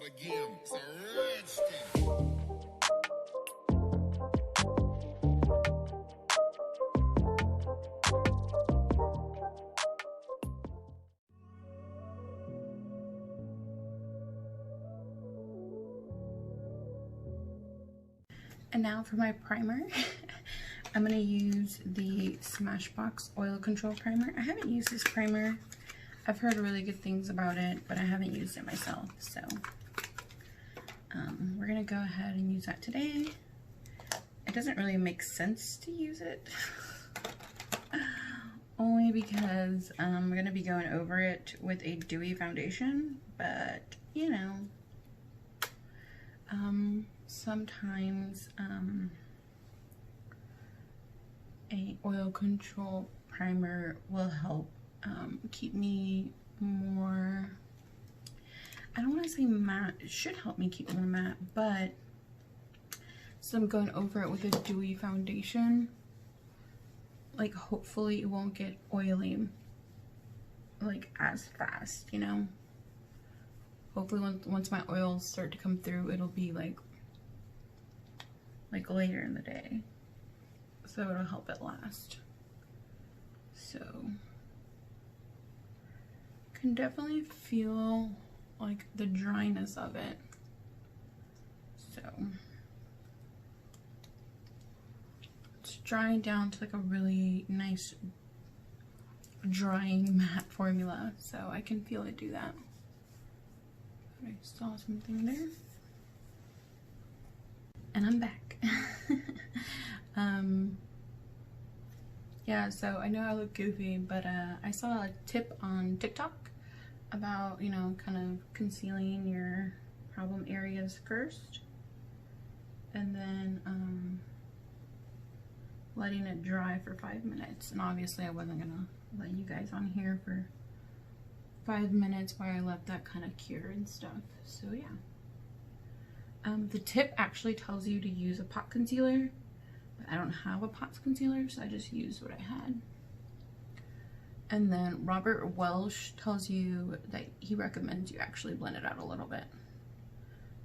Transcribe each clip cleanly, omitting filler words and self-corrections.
And now for my primer. I'm going to use the Smashbox Oil Control Primer. I haven't used this primer. I've heard really good things about it, but I haven't used it myself. So we're going to go ahead and use that today. It doesn't really make sense to use it. Only because I'm going to be going over it with a dewy foundation. But, you know, sometimes a oil control primer will help keep me more, I don't want to say matte, it should help me keep more matte, but so I'm going over it with a dewy foundation, like hopefully it won't get oily like as fast, you know. Hopefully once my oils start to come through, it'll be like later in the day, so it'll help it last. So can definitely feel like the dryness of it. So it's drying down to like a really nice drying matte formula, so I can feel it do that. I saw something there. And I'm back. Yeah, so I know I look goofy, but I saw a tip on TikTok about, you know, kind of concealing your problem areas first, and then letting it dry for 5 minutes. And obviously I wasn't gonna let you guys on here for 5 minutes while I let that kind of cure and stuff. So yeah. The tip actually tells you to use a pot concealer, but I don't have a pot concealer, so I just used what I had. And then Robert Welsh tells you that he recommends you actually blend it out a little bit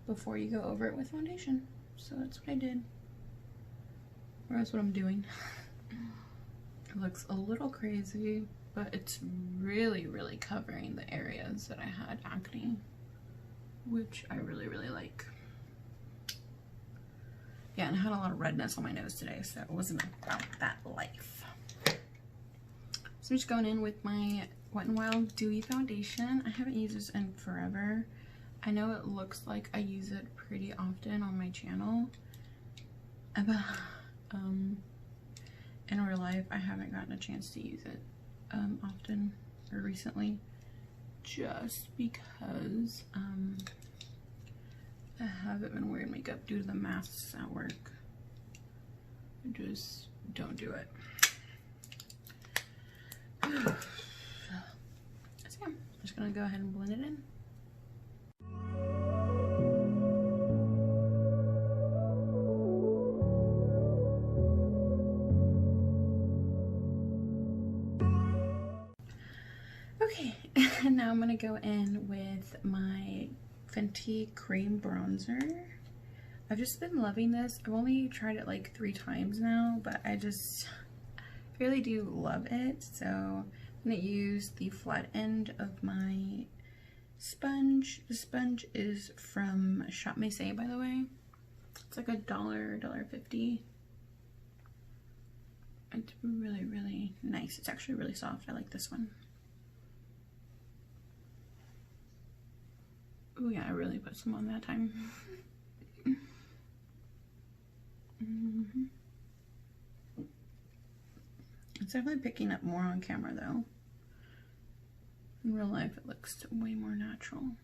before you go over it with foundation. So that's what I did. Or that's what I'm doing. It looks a little crazy, but it's really, really covering the areas that I had acne, which I really, really like. Yeah, and I had a lot of redness on my nose today, so it wasn't about that life. So I'm just going in with my Wet n Wild Dewy Foundation. I haven't used this in forever. I know it looks like I use it pretty often on my channel, but in real life I haven't gotten a chance to use it often or recently, just because I haven't been wearing makeup due to the masks at work. I just don't do it. So yeah, I'm just gonna go ahead and blend it in. Okay, and now I'm gonna go in with my Fenty Cream Bronzer. I've just been loving this. I've only tried it like 3 times now, but I just really do love it. So I'm gonna use the flat end of my sponge. The sponge is from Shop Maison, by the way. It's like $1.50. It's really, really nice. It's actually really soft. I like this one. Oh yeah, I really put some on that time. It's definitely picking up more on camera though. In real life it looks way more natural,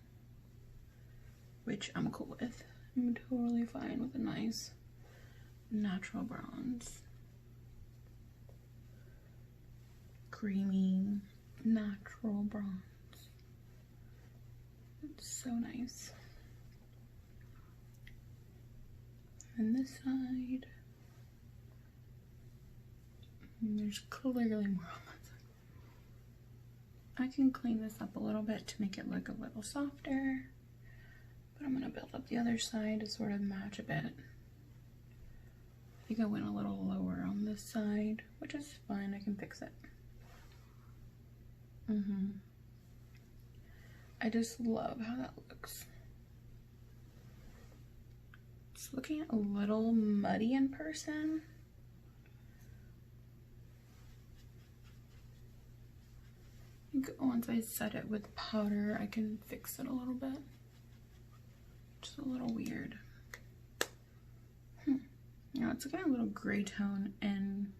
which I'm cool with. I'm totally fine with a nice natural bronze. Creamy, natural bronze. It's so nice. And this side, and there's clearly more on that side. I can clean this up a little bit to make it look a little softer. But I'm gonna build up the other side to sort of match a bit. I think I went a little lower on this side, which is fine, I can fix it. I just love how that looks. It's looking a little muddy in person. I think once I set it with powder, I can fix it a little bit. Just a little weird. Now it's looking a little gray tone in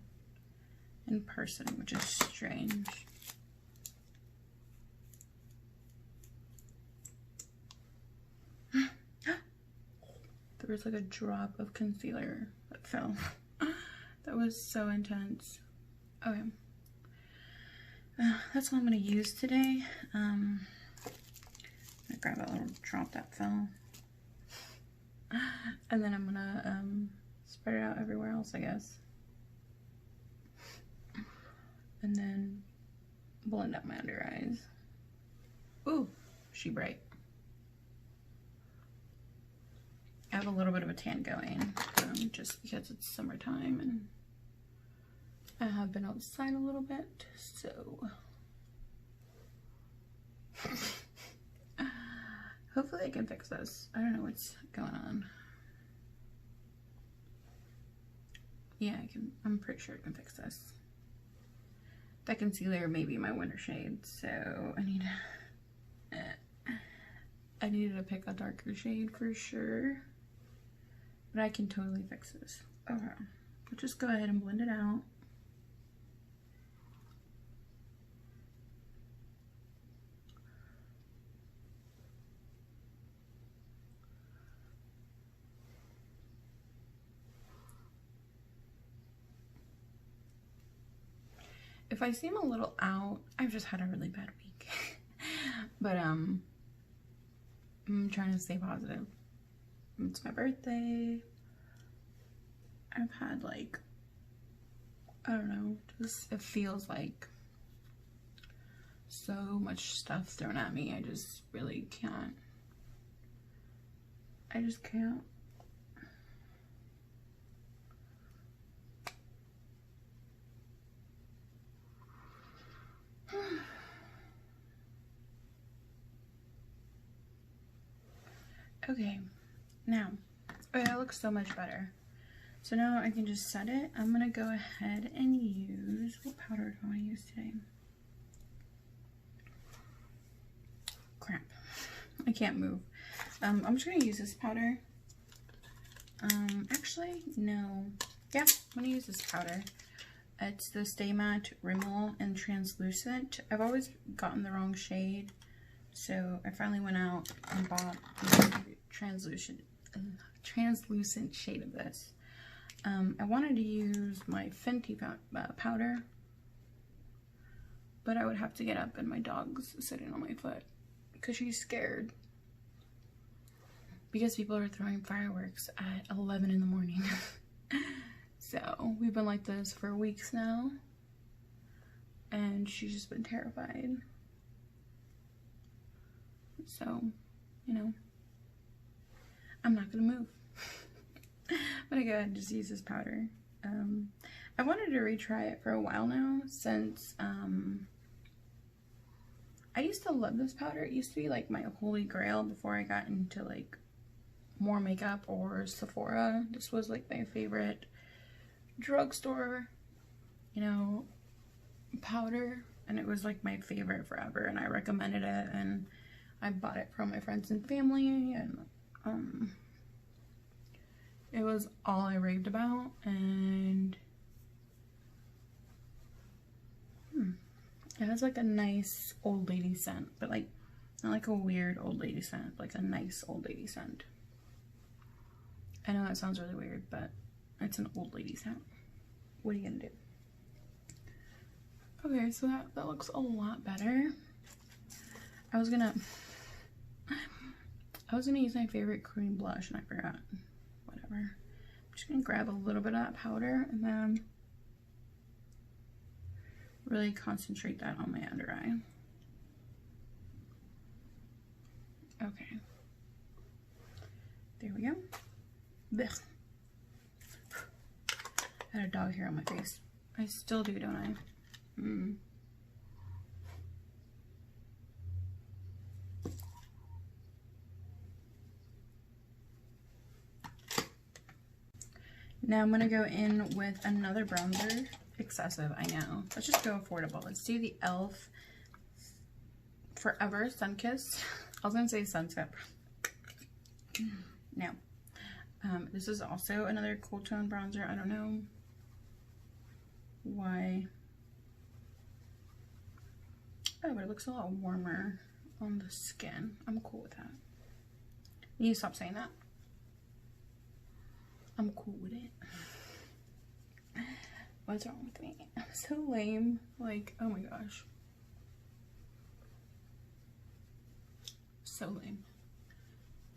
person, which is strange. There was like a drop of concealer that fell. That was so intense. Okay. That's what I'm gonna use today. I'm gonna grab that little drop that fell. And then I'm gonna spread it out everywhere else, I guess. And then blend up my under eyes. Ooh, she bright. I have a little bit of a tan going, just because it's summertime and I have been outside a little bit, so hopefully I can fix this. I don't know what's going on. Yeah, I can. I'm pretty sure I can fix this. That concealer may be my winter shade, so I needed to pick a darker shade for sure. But I can totally fix this. Okay, we'll just go ahead and blend it out. If I seem a little out, I've just had a really bad week. But I'm trying to stay positive. It's my birthday. I've had like, I don't know, just it feels like so much stuff thrown at me. I just really can't. I just can't. Okay, now, oh, that looks so much better. So now I can just set it. I'm gonna go ahead and use, what powder do I want to use today? Crap, I can't move. I'm just gonna use this powder. Actually, no. Yeah, I'm gonna use this powder. It's the Stay Matte Rimmel and Translucent. I've always gotten the wrong shade, so I finally went out and bought the translucent shade of this. I wanted to use my Fenty powder, but I would have to get up and my dog's sitting on my foot because she's scared because people are throwing fireworks at 11 in the morning. So we've been like this for weeks now and she's just been terrified. So, you know, I'm not gonna move. I'm gonna go ahead and just use this powder. I wanted to retry it for a while now since I used to love this powder. It used to be like my holy grail before I got into like more makeup or Sephora. This was like my favorite drugstore, you know, powder, and it was like my favorite forever, and I recommended it and I bought it from my friends and family, and it was all I raved about. And it has like a nice old lady scent, but like not like a weird old lady scent, like a nice old lady scent. I know that sounds really weird, but it's an old lady scent. What are you gonna do? Okay, so that looks a lot better. I was gonna use my favorite cream blush and I forgot. Whatever. I'm just gonna grab a little bit of that powder and then really concentrate that on my under eye. Okay. There we go. Blech. I had a dog hair on my face. I still do, don't I? Now I'm gonna go in with another bronzer. Excessive, I know. Let's just go affordable. Let's do the e.l.f. Forever Sunkissed. I was gonna say Sunset. No. This is also another cool tone bronzer. I don't know why. Oh, but it looks a lot warmer on the skin. I'm cool with that. You need to stop saying that. I'm cool with it. What's wrong with me? I'm so lame. Like, oh my gosh. So lame.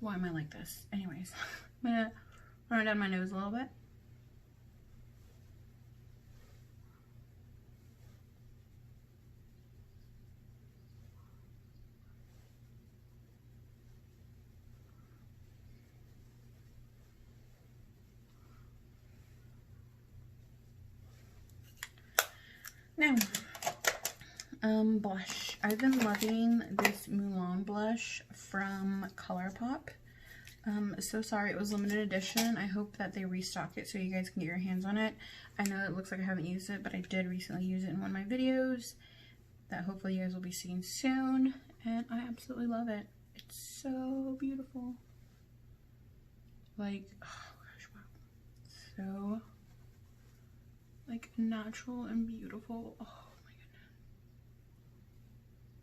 Why am I like this? Anyways, I'm gonna run it down my nose a little bit. Now, blush. I've been loving this Mulan blush from ColourPop. So sorry it was limited edition. I hope that they restock it so you guys can get your hands on it. I know it looks like I haven't used it, but I did recently use it in one of my videos that hopefully you guys will be seeing soon, and I absolutely love it. It's so beautiful. Like, oh gosh, wow. So, like, natural and beautiful. Oh my goodness.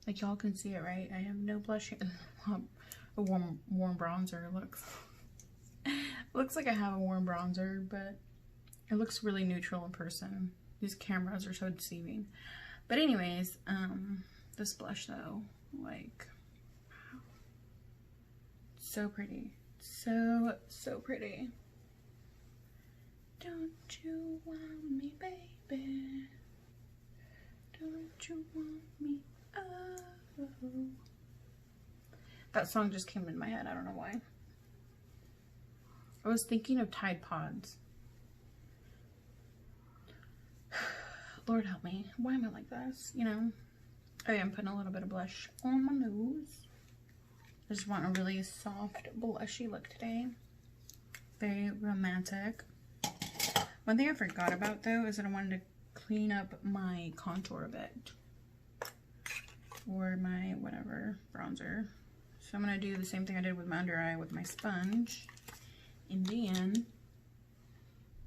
Like, y'all can see it, right? I have no blush. A warm bronzer looks like I have a warm bronzer, but it looks really neutral in person. These cameras are so deceiving. But anyways, this blush though, like, wow. So pretty. So pretty. Don't you want me, baby? Don't you want me? Oh. That song just came in my head. I don't know why. I was thinking of Tide Pods. Lord help me. Why am I like this? You know? Oh yeah, I'm putting a little bit of blush on my nose. I just want a really soft, blushy look today. Very romantic. One thing I forgot about though is that I wanted to clean up my contour a bit. Or my whatever bronzer. So I'm going to do the same thing I did with my under eye with my sponge. And then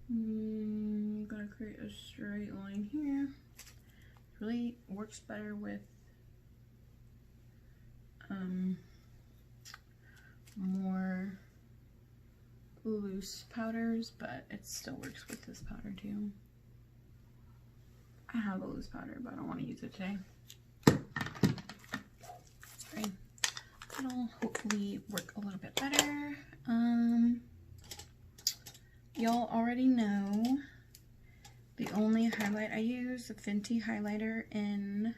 I'm going to create a straight line here. It really works better with more loose powders, but it still works with this powder too. I have a loose powder, but I don't want to use it today. Sorry. It'll hopefully work a little bit better. Y'all already know the only highlight I use, the Fenty highlighter in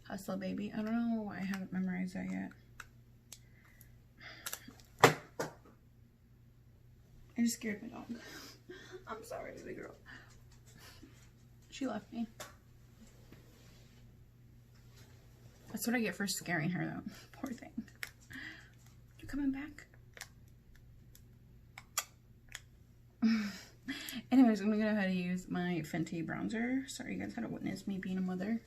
Hustle Baby. I don't know why I haven't memorized that yet. I just scared my dog. I'm sorry, baby girl. She left me. That's what I get for scaring her though. Poor thing. You coming back? Anyways, I'm gonna go ahead and use my Fenty bronzer. Sorry you guys had to witness me being a mother.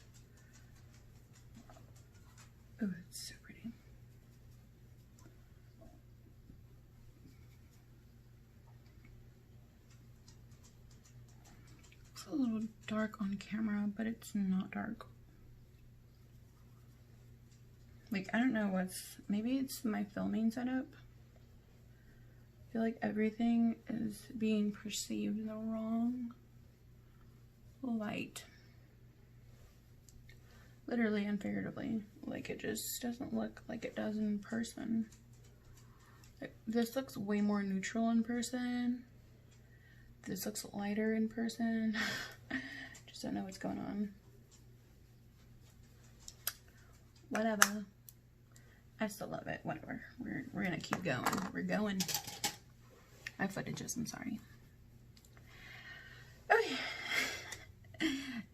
Oh, it's so pretty. It's a little dark on camera, but it's not dark. Like, I don't know what's, maybe it's my filming setup. I feel like everything is being perceived in the wrong light. Literally and figuratively. Like, it just doesn't look like it does in person. Like, this looks way more neutral in person. This looks lighter in person. Just don't know what's going on. Whatever. I still love it. Whatever. We're gonna keep going. We're going. My footages, I'm sorry. Okay.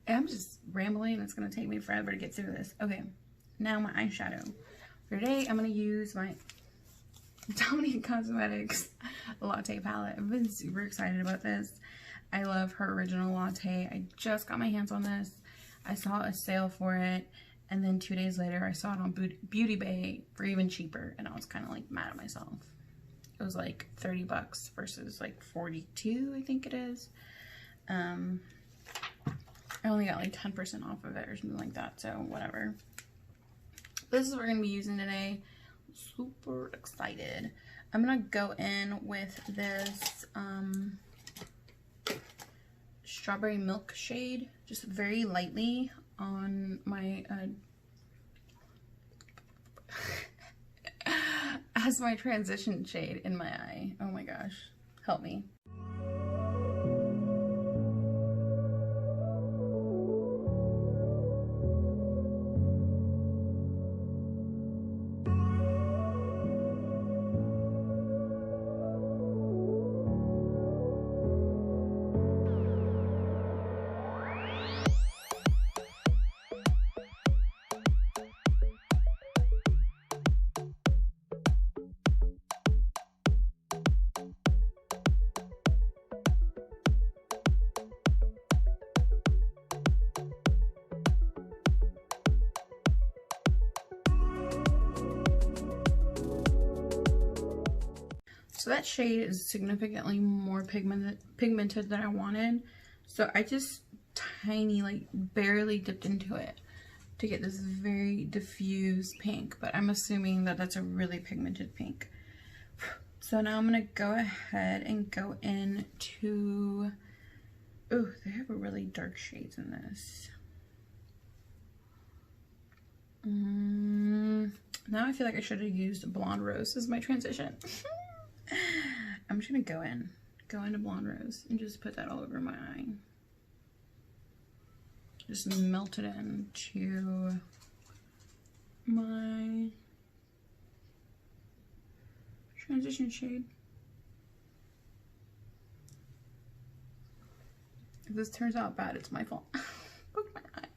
I'm just rambling. It's gonna take me forever to get through this. Okay. Now my eyeshadow. For today, I'm gonna use my Tony Cosmetics Latte palette. I've been super excited about this. I love her original latte. I just got my hands on this. I saw a sale for it, and then 2 days later I saw it on Beauty Bay for even cheaper, and I was kind of like mad at myself. It was like 30 bucks versus like 42, I think it is. I only got like 10% off of it or something like that, so whatever. This is what we're gonna be using today. Super excited. I'm gonna go in with this strawberry milk shade, just very lightly on my as my transition shade in my eye. Oh my gosh, help me. So that shade is significantly more pigmented than I wanted. So I just tiny, like barely dipped into it to get this very diffuse pink. But I'm assuming that that's a really pigmented pink. So now I'm going to go ahead and go into... Oh, they have a really dark shades in this. Now I feel like I should have used Blonde Rose as my transition. I'm just gonna go into Blonde Rose and just put that all over my eye. Just melt it into my transition shade. If this turns out bad, it's my fault. Poke my eye.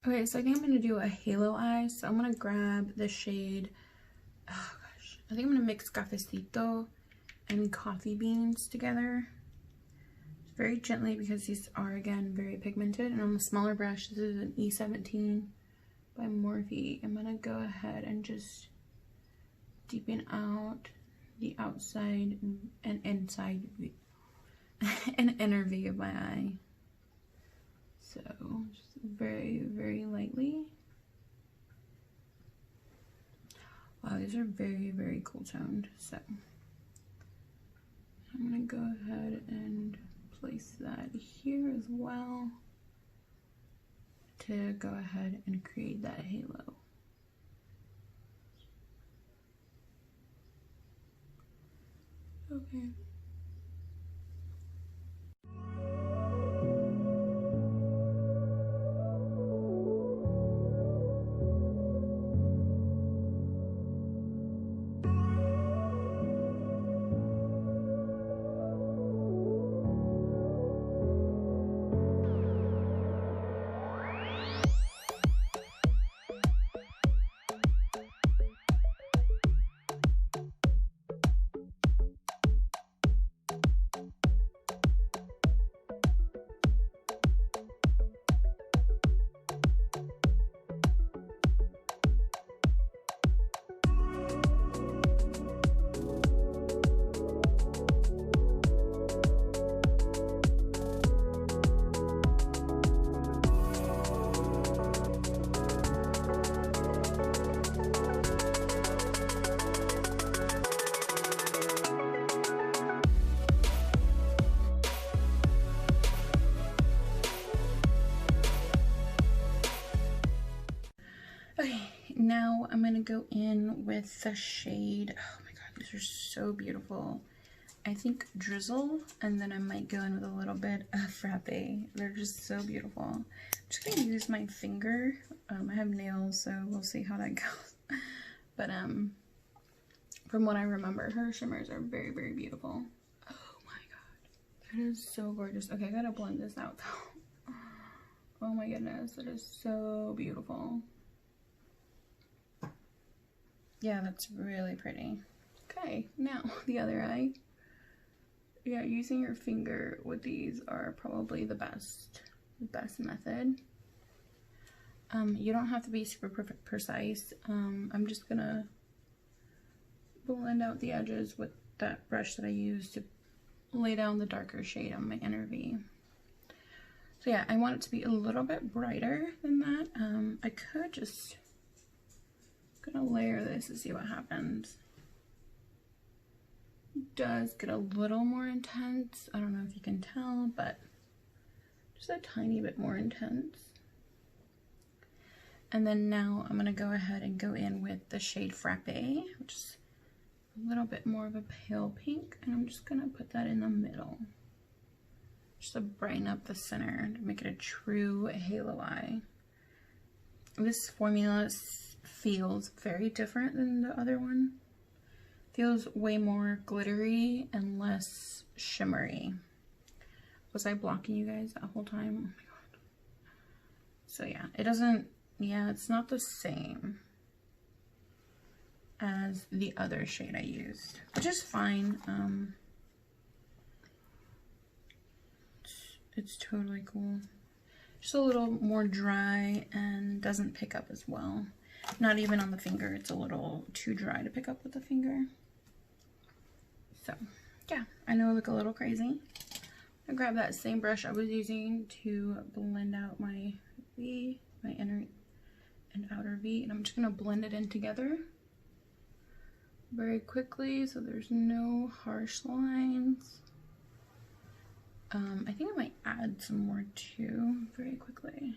Okay, so I think I'm going to do a halo eye. So I'm going to grab the shade, oh gosh, I think I'm going to mix Cafecito and Coffee Beans together. Very gently because these are, again, very pigmented. And on the smaller brush, this is an E17 by Morphe. I'm going to go ahead and just deepen out the outside and inside and inner V of my eye. So, just very, very lightly. Wow, these are very, very cool toned. So, I'm going to go ahead and place that here as well to go ahead and create that halo. Okay. now I'm going to go in with the shade, oh my god, these are so beautiful. I think Drizzle, and then I might go in with a little bit of Frappe. They're just so beautiful. I'm just going to use my finger. I have nails, so we'll see how that goes. But from what I remember, her shimmers are very, very beautiful. Oh my god, that is so gorgeous. Okay, I gotta blend this out though. Oh my goodness, that is so beautiful. Yeah, that's really pretty. Okay, now the other eye. Yeah, using your finger with these are probably the best method. You don't have to be super precise. I'm just gonna blend out the edges with that brush that I used to lay down the darker shade on my inner V. So yeah, I want it to be a little bit brighter than that. I could just gonna layer this to see what happens. It does get a little more intense. I don't know if you can tell, but just a tiny bit more intense. And then now I'm gonna go ahead and go in with the shade Frappe, which is a little bit more of a pale pink, and I'm just gonna put that in the middle. Just to brighten up the center to make it a true halo eye. This formula feels very different than the other one. Feels way more glittery and less shimmery. Was I blocking you guys that whole time? Oh my god. So yeah, it doesn't, yeah, it's not the same as the other shade I used, which is fine. It's totally cool. Just a little more dry and doesn't pick up as well. Not even on the finger, it's a little too dry to pick up with the finger. So yeah, I know I look a little crazy. I grabbed that same brush I was using to blend out my V, my inner and outer V, and I'm just gonna blend it in together very quickly so there's no harsh lines. I think I might add some more too very quickly,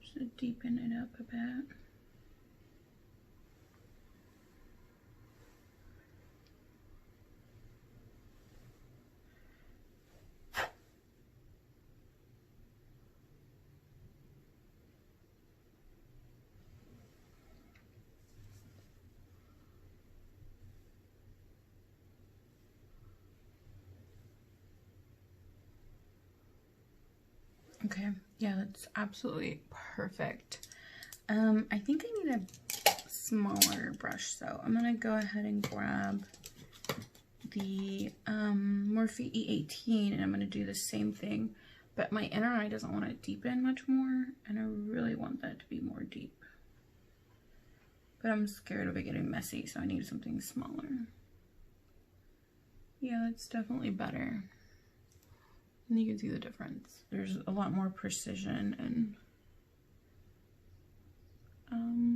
just to deepen it up a bit. Okay, yeah, that's absolutely perfect. I think I need a smaller brush, so I'm gonna go ahead and grab the Morphe E18 and I'm gonna do the same thing, but my inner eye doesn't want to deepen much more, and I really want that to be more deep. But I'm scared of it getting messy, so I need something smaller. Yeah, that's definitely better. And you can see the difference. There's a lot more precision, and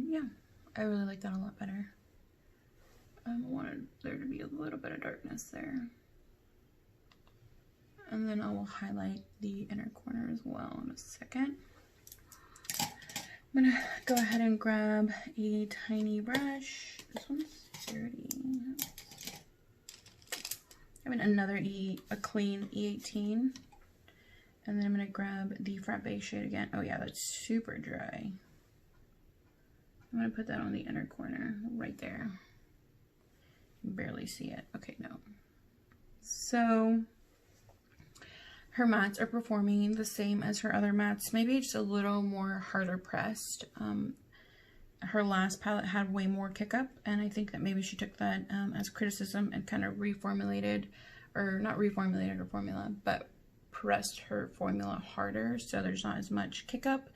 yeah, I really like that a lot better. I wanted there to be a little bit of darkness there. And then I will highlight the inner corner as well in a second. I'm gonna go ahead and grab a tiny brush. This one's dirty. I mean, another a clean E18. And then I'm gonna grab the Frappe shade again. Oh yeah, that's super dry. I'm gonna put that on the inner corner right there. You can barely see it. Okay, no. So her mattes are performing the same as her other mattes, maybe just a little more harder pressed. Her last palette had way more kick up, and I think that maybe she took that as criticism and kind of reformulated, or not reformulated her formula, but pressed her formula harder so there's not as much kick up,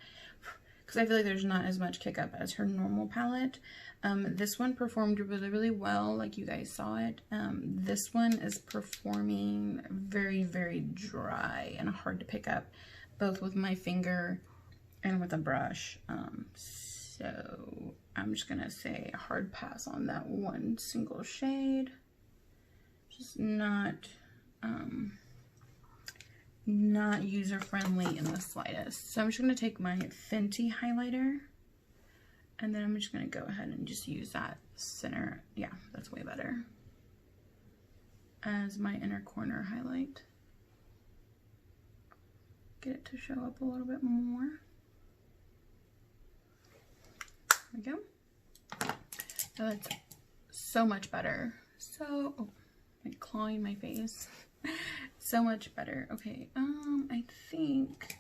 because I feel like there's not as much kick up as her normal palette. This one performed really, really well, like you guys saw it. This one is performing very, very dry and hard to pick up, both with my finger and with a brush. So I'm just gonna say a hard pass on that one single shade. Just not user-friendly in the slightest. So I'm just gonna take my Fenty highlighter And then I'm just gonna go ahead and just use that center. Yeah, that's way better. As my inner corner highlight. Get it to show up a little bit more. There we go. Oh, that's so much better. So, oh, like clawing my face. So much better. Okay, I think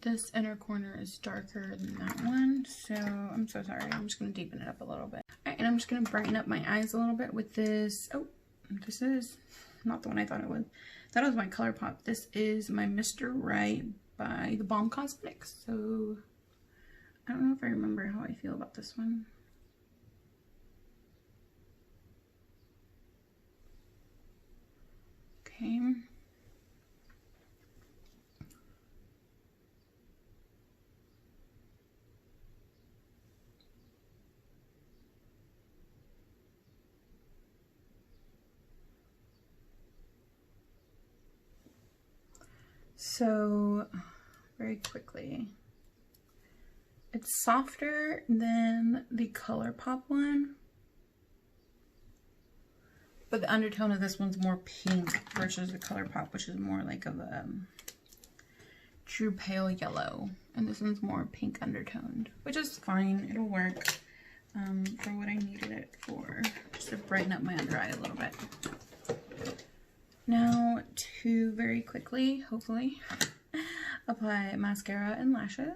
this inner corner is darker than that one. So, I'm so sorry. I'm just going to deepen it up a little bit. All right, and I'm just going to brighten up my eyes a little bit with this. Oh, this is not the one I thought it was. That was my ColourPop. This is my Mr. Right by the Balm Cosmetics. So, I don't know if I remember how I feel about this one. Okay. So, very quickly, it's softer than the ColourPop one, but the undertone of this one's more pink versus the ColourPop, which is more like of a true pale yellow, and this one's more pink undertoned, which is fine. It'll work for what I needed it for, just to brighten up my under eye a little bit. Now to very quickly, hopefully, apply mascara and lashes.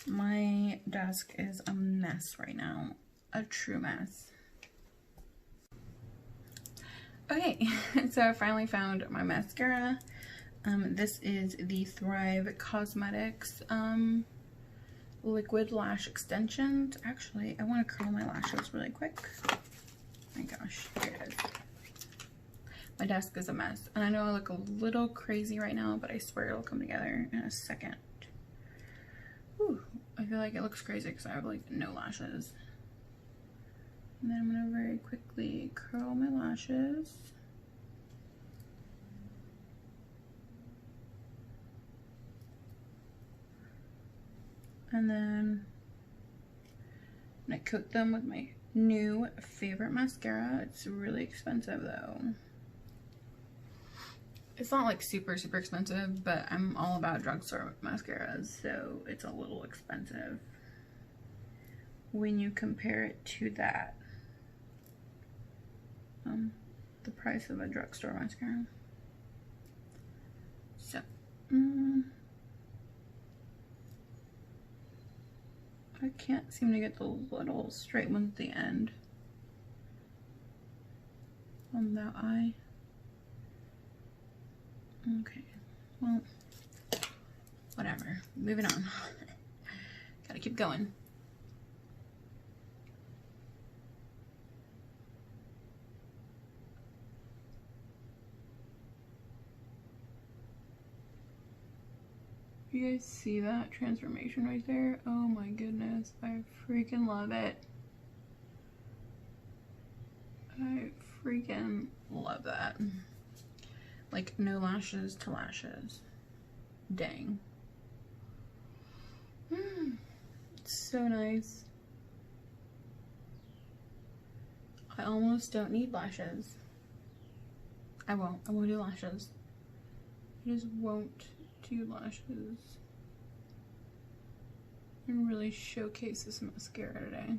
My desk is a mess right now, a true mess. Okay, so I finally found my mascara. This is the Thrive Cosmetics Liquid Lash Extensions. Actually, I want to curl my lashes really quick. Oh my gosh, here it is. My desk is a mess, and I know I look a little crazy right now, but I swear it'll come together in a second. Whew, I feel like it looks crazy because I have like no lashes. And then I'm gonna very quickly curl my lashes. And then I'm gonna coat them with my new favorite mascara. It's really expensive though. It's not like super expensive, but I'm all about drugstore mascaras, so it's a little expensive when you compare it to that. The price of a drugstore mascara. So, I can't seem to get the little straight ones at the end on that eye. Okay, well, whatever. Moving on. Gotta keep going. You guys see that transformation right there? Oh my goodness, I freaking love it. I freaking love that. Like, no lashes to lashes. Dang. It's so nice. I almost don't need lashes. I won't do lashes. I just won't do lashes. And really showcase this mascara today.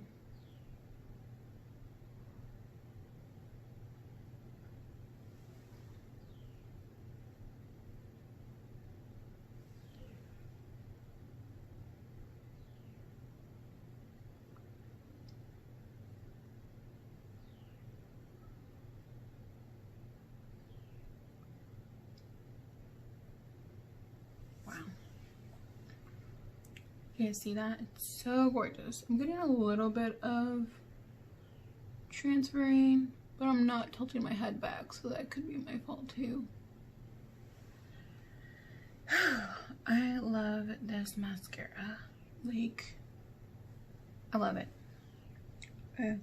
You guys see that? It's so gorgeous. I'm getting a little bit of transferring, but I'm not tilting my head back, so that could be my fault too. I love this mascara. Like, I love it. Okay.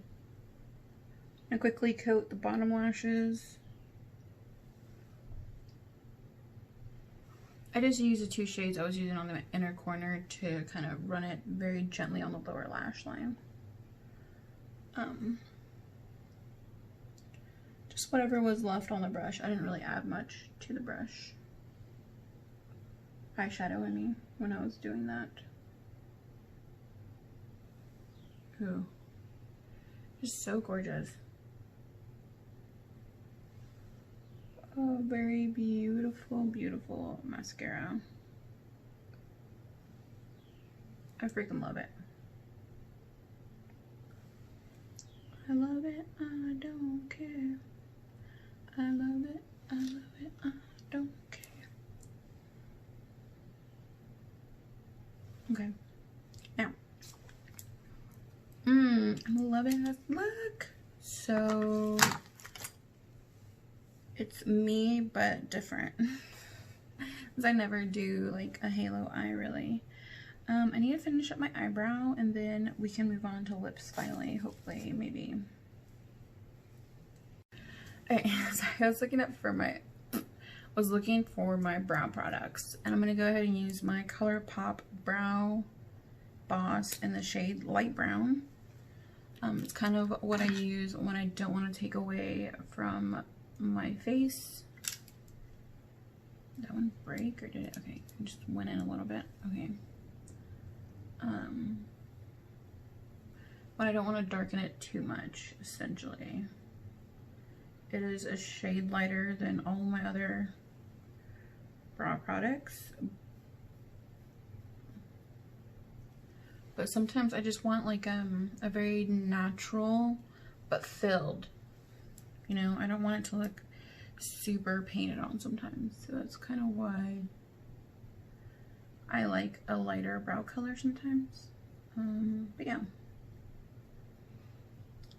I quickly coat the bottom lashes. I just used the 2 shades I was using on the inner corner to kind of run it very gently on the lower lash line. Just whatever was left on the brush. I didn't really add much to the brush. Eyeshadow, I mean, when I was doing that. Ooh. Just so gorgeous. Oh, very beautiful, beautiful mascara. I freaking love it. I love it, I don't care. I love it, I love it, I don't care. Okay, now, I'm loving this look. So, it's me, but different. Because I never do like a halo eye, really. I need to finish up my eyebrow, and then we can move on to lips finally, hopefully, maybe. Okay, so I was looking for my brow products, and I'm gonna go ahead and use my ColourPop Brow Boss in the shade Light Brown. It's kind of what I use when I don't want to take away from my face. Did that one break or did it? Okay, I just went in a little bit. Okay. But I don't want to darken it too much, essentially. It is a shade lighter than all my other brow products. But sometimes I just want like a very natural but filled. You know, I don't want it to look super painted on sometimes. So that's kind of why I like a lighter brow color sometimes. But yeah.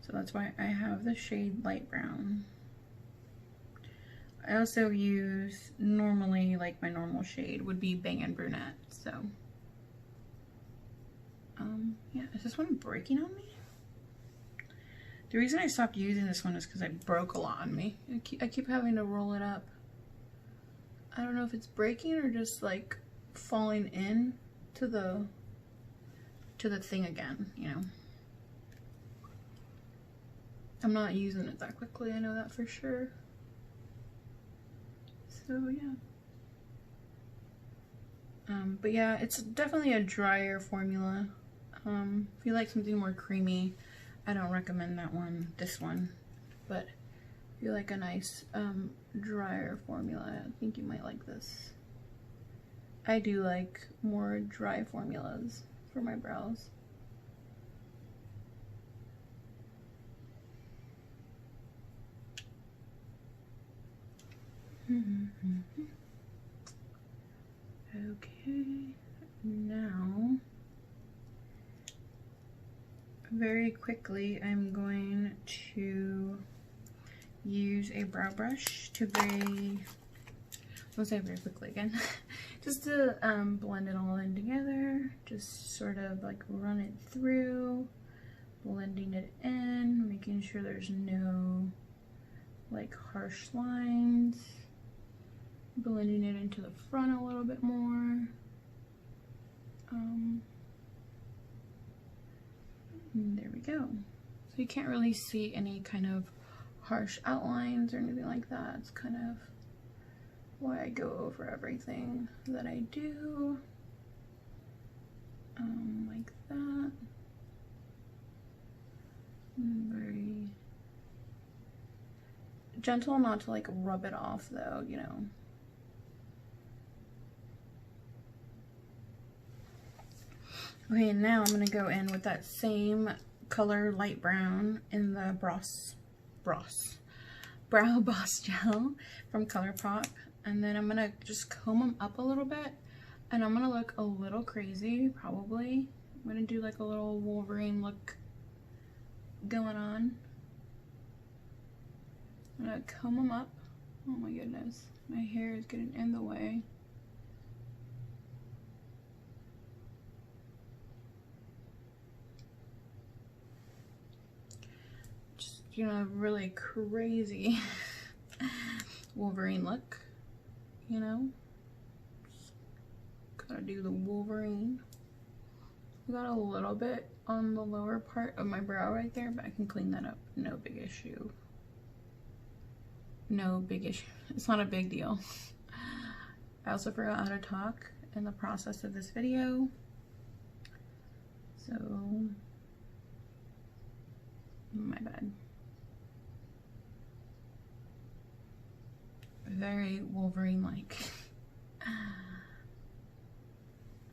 So that's why I have the shade Light Brown. I also use, normally, like my normal shade would be Bangin' Brunette, so. Yeah, is this one breaking on me? The reason I stopped using this one is because it broke a lot on me. I keep having to roll it up. I don't know if it's breaking or just like falling in to the thing again, you know. I'm not using it that quickly, I know that for sure. So yeah. But yeah, it's definitely a drier formula. If you like something more creamy, I don't recommend that one, this one. But if you like a nice drier formula, I think you might like this. I do like more dry formulas for my brows. Okay, now very quickly I'm going to use a brow brush to let's say very quickly again, just to blend it all in together, just sort of like run it through, blending it in, making sure there's no like harsh lines, blending it into the front a little bit more. There we go. So you can't really see any kind of harsh outlines or anything like that. It's kind of why I go over everything that I do. Like that. Very gentle, not to like rub it off though, you know. Okay, now I'm gonna go in with that same color, light brown, in the Brow Boss Gel from ColourPop, and then I'm gonna just comb them up a little bit, and I'm gonna look a little crazy, probably. I'm gonna do like a little Wolverine look going on. I'm gonna comb them up. Oh my goodness, my hair is getting in the way. You know, really crazy Wolverine look, you know, just Gotta do the Wolverine. I got a little bit on the lower part of my brow right there, but I can clean that up. No big issue. No big issue. It's not a big deal. I also forgot how to talk in the process of this video. So, my bad. Very Wolverine-like.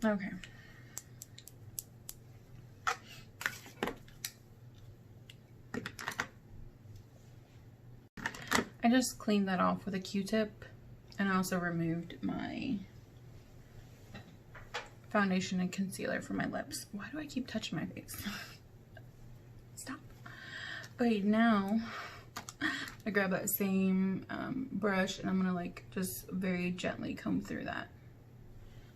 Okay. I just cleaned that off with a Q-tip, and I also removed my foundation and concealer from my lips. Why do I keep touching my face? Stop. Okay, now I grab that same brush, and I'm gonna like just very gently comb through that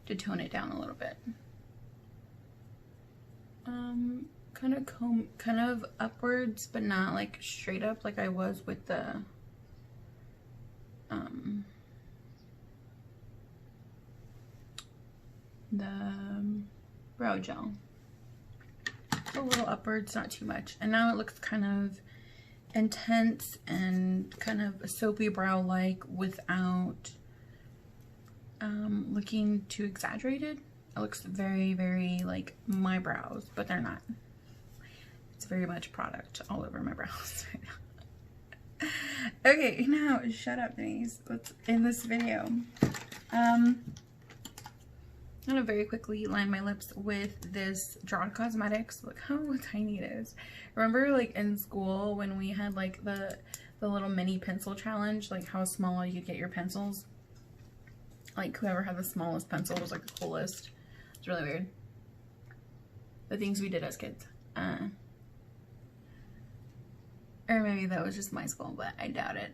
to tone it down a little bit. Kind of upwards, but not like straight up like I was with the brow gel. A little upwards, not too much. And now it looks kind of intense and kind of a soapy brow like without looking too exaggerated. It looks very, very like my brows, but they're not. It's very much product all over my brows right now. Okay, now shut up, Denise. Let's end this video. I'm gonna very quickly line my lips with this Drawn Cosmetics. Look how tiny it is. Remember like in school when we had like the little mini pencil challenge, like how small you could get your pencils? Like whoever had the smallest pencil was like the coolest. It's really weird. The things we did as kids. Or maybe that was just my school, but I doubt it.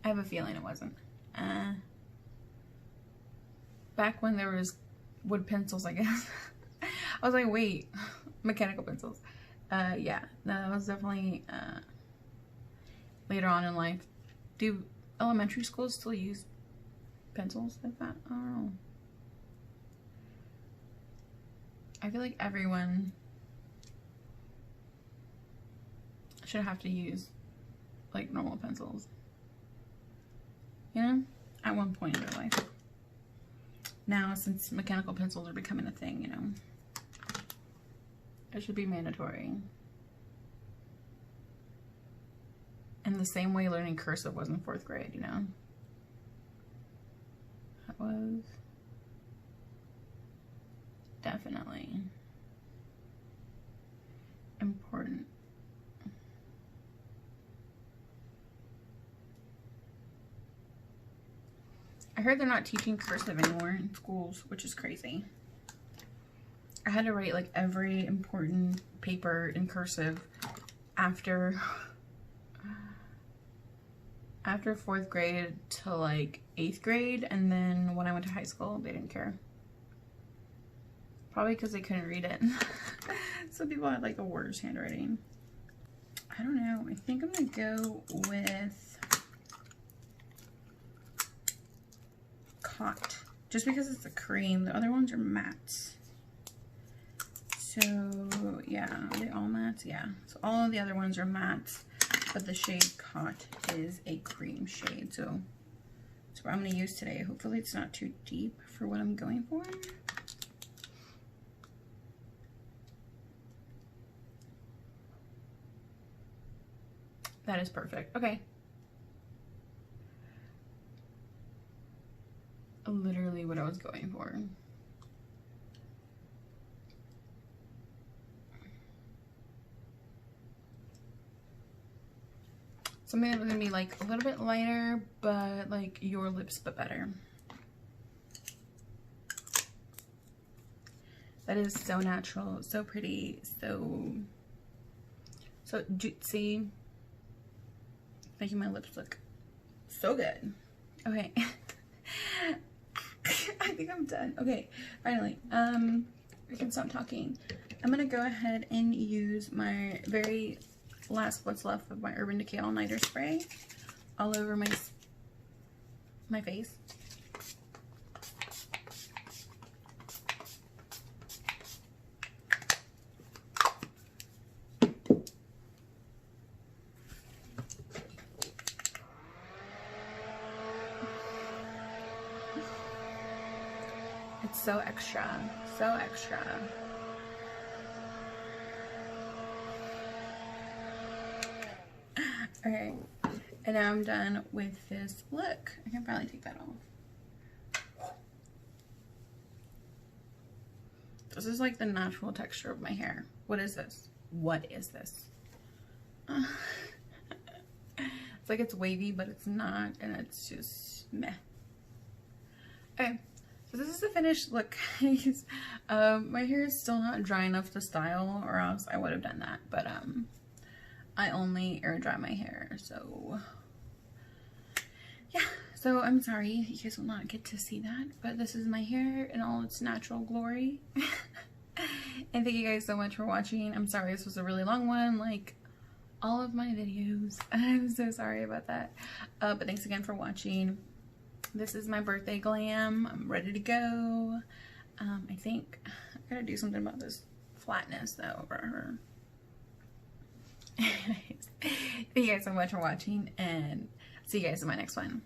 I have a feeling it wasn't. Back when there was wood pencils, I guess. I was like, wait, mechanical pencils. Yeah, that was definitely later on in life. Do elementary schools still use pencils like that? I don't know. I feel like everyone should have to use like normal pencils, you know, at one point in their life. Now, since mechanical pencils are becoming a thing, you know, it should be mandatory. In the same way learning cursive was in 4th grade, you know. That was definitely important. I heard they're not teaching cursive anymore in schools, which is crazy. I had to write like every important paper in cursive after 4th grade to like 8th grade, and then when I went to high school, they didn't care. Probably because they couldn't read it. Some people had like the worst handwriting. I don't know. I think I'm gonna go with Cot, just because it's a cream. The other ones are mattes. So yeah, are they all mattes? Yeah. So all of the other ones are mattes, but the shade Cot is a cream shade. So that's what I'm gonna use today. Hopefully it's not too deep for what I'm going for. That is perfect. Okay. Literally what I was going for. Something that was gonna be like a little bit lighter, but like your lips, but better. That is so natural, so pretty, so juicy, making my lips look so good. Okay. I think I'm done. Okay, finally, I can stop talking. I'm gonna go ahead and use my very last what's left of my Urban Decay All Nighter spray all over my face. It's so extra, so extra. Okay, and now I'm done with this look. I can probably take that off. This is like the natural texture of my hair. What is this? What is this? It's like it's wavy, but it's not, and it's just meh. Okay, so this is the finished look, guys. My hair is still not dry enough to style, or else I would have done that, but I only air dry my hair, so yeah. So I'm sorry you guys will not get to see that, but this is my hair in all its natural glory. And thank you guys so much for watching. I'm sorry this was a really long one, like all of my videos. I'm so sorry about that, but thanks again for watching. This is my birthday glam. I'm ready to go. I think I gotta do something about this flatness though. Anyways, thank you guys so much for watching, and see you guys in my next one.